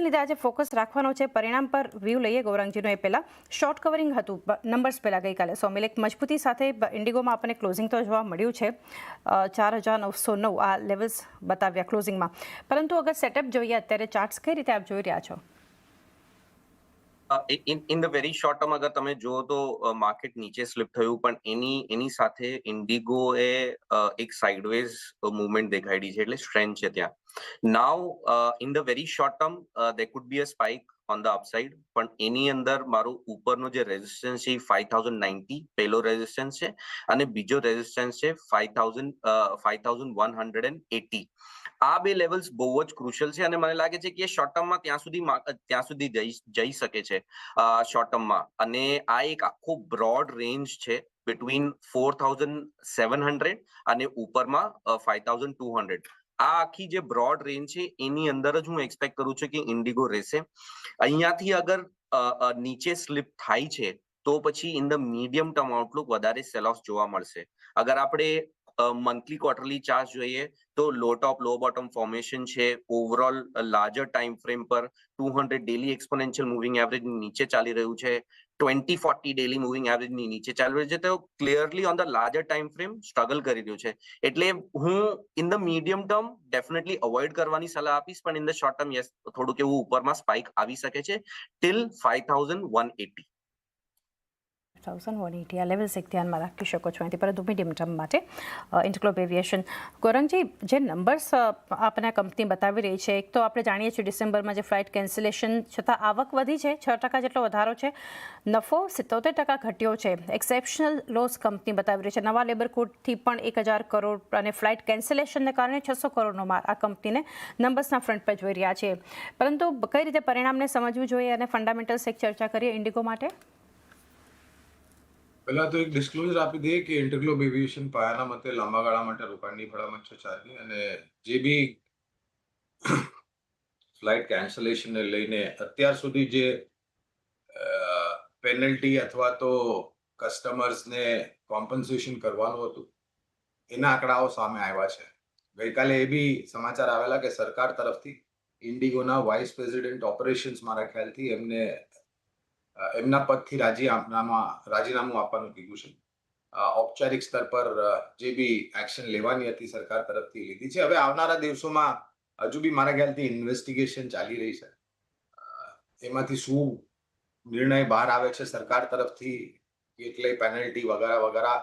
લીધે આજે ફોકસ રાખવાનો છે પરિણામ પર વ્યૂ લઈએ ગૌરાંગજીનો એ પહેલાં શોર્ટ કવરિંગ હતું નંબર્સ પહેલાં ગઈકાલે સોમિલ એક મજબૂતી સાથે ઇન્ડિગોમાં આપણને ક્લોઝિંગ તો જોવા મળ્યું છે 4,909 આ લેવલ્સ બતાવ્યા ક્લોઝિંગમાં, પરંતુ અગર સેટઅપ જોઈએ અત્યારે ચાર્ટ્સ કઈ રીતે આપ જોઈ રહ્યા છો? In the very short term અગર તમે જુઓ તો માર્કેટ નીચે સ્લિપ થયું, પણ એની સાથે ઇન્ડિગો એ એક સાઇડવેઝ મૂવમેન્ટ દેખાડી છે, એટલે સ્ટ્રેન્થ છે ત્યાં. Now in the very short term there could be a spike on the upside, પણ એની અંદર મારું ઉપરનો જે રેઝિસ્ટન્સ છે 5090 પહેલો રેઝિસ્ટન્સ છે અને બીજો રેઝિસ્ટન્સ છે 5180. આ બે લેવલ્સ બહુ જ ક્રુશિયલ છે અને મને લાગે છે કે શોર્ટ ટર્મમાં ત્યાં સુધી જઈ શકે છે શોર્ટ ટર્મમાં. અને આ એક આખો બ્રોડ રેન્જ છે બિટવીન 4700 અને ઉપરમાં 5200. આ આખી જે બ્રોડ રેન્જ છે એની અંદર જ હું એક્સપેક્ટ કરું છું કે ઇન્ડિગો રહેશે. અહીંયાથી અગર નીચે સ્લિપ થાય છે તો પછી in the medium term Outlook વધારે સેલ ઓફ જોવા મળશે. અગર આપણે મંથલી ક્વાર્ટરલી ચાર્ટ જોઈએ તો લો ટોપ લો બોટમ ફોર્મેશન છે. ઓવરઓલ લાર્જર ટાઈમ ફ્રેમ પર 200 ડેલી એક્સપોનેન્શિયલ મૂવિંગ એવરેજ નીચે ચાલી રહ્યું છે, 2040 ડેલી મૂવિંગ એવરેજ ની નીચે ચાલી રહ્યું છે. તો clearly on the larger time frame struggle કરી રહ્યું છે. એટલે હું in the medium term definitely avoid કરવાની સલાહ આપીશ, પણ in the short term yes થોડુંક એવું ઉપરમાં સ્પાઇક આવી શકે છે ટિલ 5180. 1,180 આ લેવલ્સ એક ધ્યાનમાં રાખી શકો છો અહીંથી, પરંતુ મીડિયમ ટર્મ માટે ઇન્ટરગ્લોબ એવિએશન. ગૌરાંગજી, જે નંબર્સ આપને કંપની બતાવી રહી છે, એક તો આપણે જાણીએ છીએ ડિસેમ્બરમાં જે ફ્લાઇટ કેન્સલેશન છતાં આવક વધી છે, 6% જેટલો વધારો છે, નફો 77% ઘટ્યો છે, એક્સેપ્શનલ લોસ કંપની બતાવી રહી છે, નવા લેબર કોડથી પણ 1,000 કરોડ અને ફ્લાઇટ કેન્સલેશનને કારણે 600 કરોડનો માર આ કંપનીને નંબર્સના ફ્રન્ટ પર જોઈ રહ્યા છીએ. પરંતુ કઈ રીતે પરિણામને સમજવું જોઈએ અને ફંડામેન્ટલ્સ એક ચર્ચા કરીએ ઇન્ડિગો માટે. પહેલા તો એક ડિસ્ક્લોઝર આપી દઈએ કે ઇન્ટરગ્લોબ એવિએશન પાયાના મતે લાંબા ગાળા માટે રોકાણની ભલામણ છે ચાલની, અને જે બી ફ્લાઇટ કેન્સલેશનને લઈને અત્યાર સુધી જે પેનલ્ટી અથવા તો કસ્ટમર્સને કોમ્પન્સેશન કરવાનું હતું એના આંકડાઓ સામે આવ્યા છે. ગઈકાલે એ બી સમાચાર આવેલા કે સરકાર તરફથી ઇન્ડિગોના વાઇસ પ્રેસિડેન્ટ ઓપરેશન્સ મારા ખ્યાલથી એમના પદથી રાજીનામું આપવાનું કીધું છે. ઔપચારિક સ્તર પર જે બી એક્શન લેવાની હતી સરકાર તરફથી લીધી છે. હવે આવનારા દિવસોમાં હજુ બી મારા ખ્યાલથી ઇન્વેસ્ટિગેશન ચાલી રહી છે. એમાંથી શું નિર્ણય બહાર આવે છે સરકાર તરફથી, કેટલી પેનલ્ટી વગેરે વગેરે.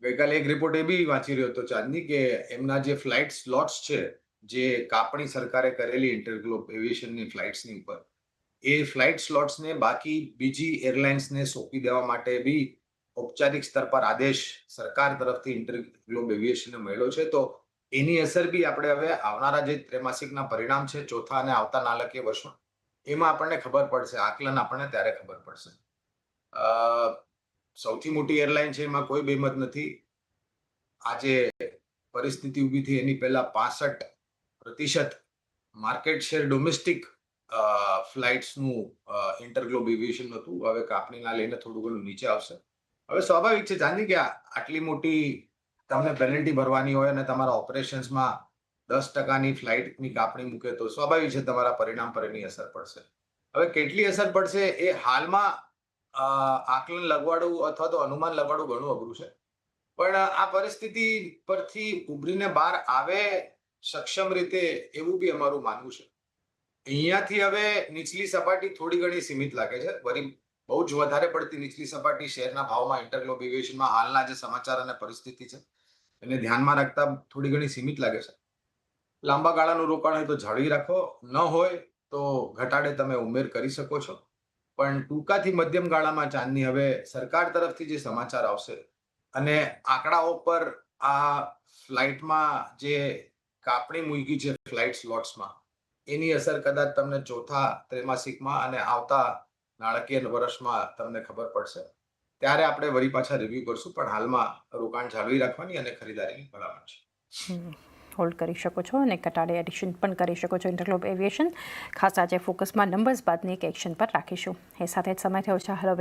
ગઈકાલે એક રિપોર્ટ એ બી વાંચી રહ્યો હતો ચાંદની કે એમના જે ફ્લાઇટ સ્લોટ્સ છે, જે કાપણી સરકારે કરેલી ઇન્ટરગ્લોબ એવિએશનની ફ્લાઇટ્સની ઉપર, એ ફ્લાઇટ સ્લોટ્સને બાકી બીજી એરલાઇન્સને સોંપી દેવા માટે બી ઔપચારિક સ્તર પર આદેશ સરકાર તરફથી ઇન્ટરગ્લોબ એવિએશનને મળ્યો છે. તો એની અસર બી આપણે હવે આવનારા જે ત્રૈમાસિકના પરિણામ છે ચોથા અને આવતા નાણાકીય વર્ષમાં, એમાં આપણને ખબર પડશે, આકલન આપણને ત્યારે ખબર પડશે. સૌથી મોટી એરલાઇન છે એમાં કોઈ બેમત નથી. આજે પરિસ્થિતિ ઊભી થઈ એની પહેલા 65% માર્કેટ શેર ડોમેસ્ટિક ફ્લાઇટ્સનું ઇન્ટરગ્લોબ એવિએશન હતું. હવે કાપણીના લઈને થોડું ઘણું નીચે આવશે. હવે સ્વાભાવિક છે ચાંદી કે આટલી મોટી તમને પેનલ્ટી ભરવાની હોય અને તમારા ઓપરેશન્સમાં 10%ની ફ્લાઇટની કાપણી મૂકે તો સ્વાભાવિક છે તમારા પરિણામ પર એની અસર પડશે. હવે કેટલી અસર પડશે એ હાલમાં આકલન લગાડવું અથવા તો અનુમાન લગાડવું ઘણું અઘરું છે. પણ આ પરિસ્થિતિ પરથી ઉભરીને બહાર આવે સક્ષમ રીતે એવું બી અમારું માનવું છે. અહીંયાથી હવે નીચલી સપાટી થોડી ઘણી સીમિત લાગે છે. વળી બહુ જ વધારે પડતી નીચલી સપાટી શેરના ભાવમાં ઇન્ટરગ્લોબ એવિએશનમાં હાલના જે સમાચાર અને પરિસ્થિતિ છે એને ધ્યાનમાં રાખતા થોડી ઘણી સીમિત લાગે છે. લાંબા ગાળાનું રોકાણ હોય તો જાળવી રાખો, ન હોય તો ઘટાડે તમે ઉમેર કરી શકો છો. પણ ટૂંકાથી મધ્યમ ગાળામાં ચાંદની હવે સરકાર તરફથી જે સમાચાર આવશે અને આંકડાઓ પર આ ફ્લાઇટમાં જે કાપણી મૂકી છે ફ્લાઇટ સ્લોટ્સમાં, એની અસર કદાચ તમને ચોથા ત્રૈમાસિકમાં અને આવતા નાણાકીય વર્ષમાં તમને ખબર પડશે. ત્યારે આપણે વળી પાછા રિવ્યુ કરશું, પણ હાલમાં રોકાણ જાળવી રાખવાની અને ખરીદારીની ભલામણ છે. હોલ્ડ કરી શકો છો અને ઘટાડે એડિશન પણ કરી શકો છો ઇન્ટરગ્લોબ એવિએશન. ખાસ આજે ફોકસમાં નંબર્સ બાદની એક એક્શન પર રાખીશું. એ સાથે જ સમય થયો છે. હવે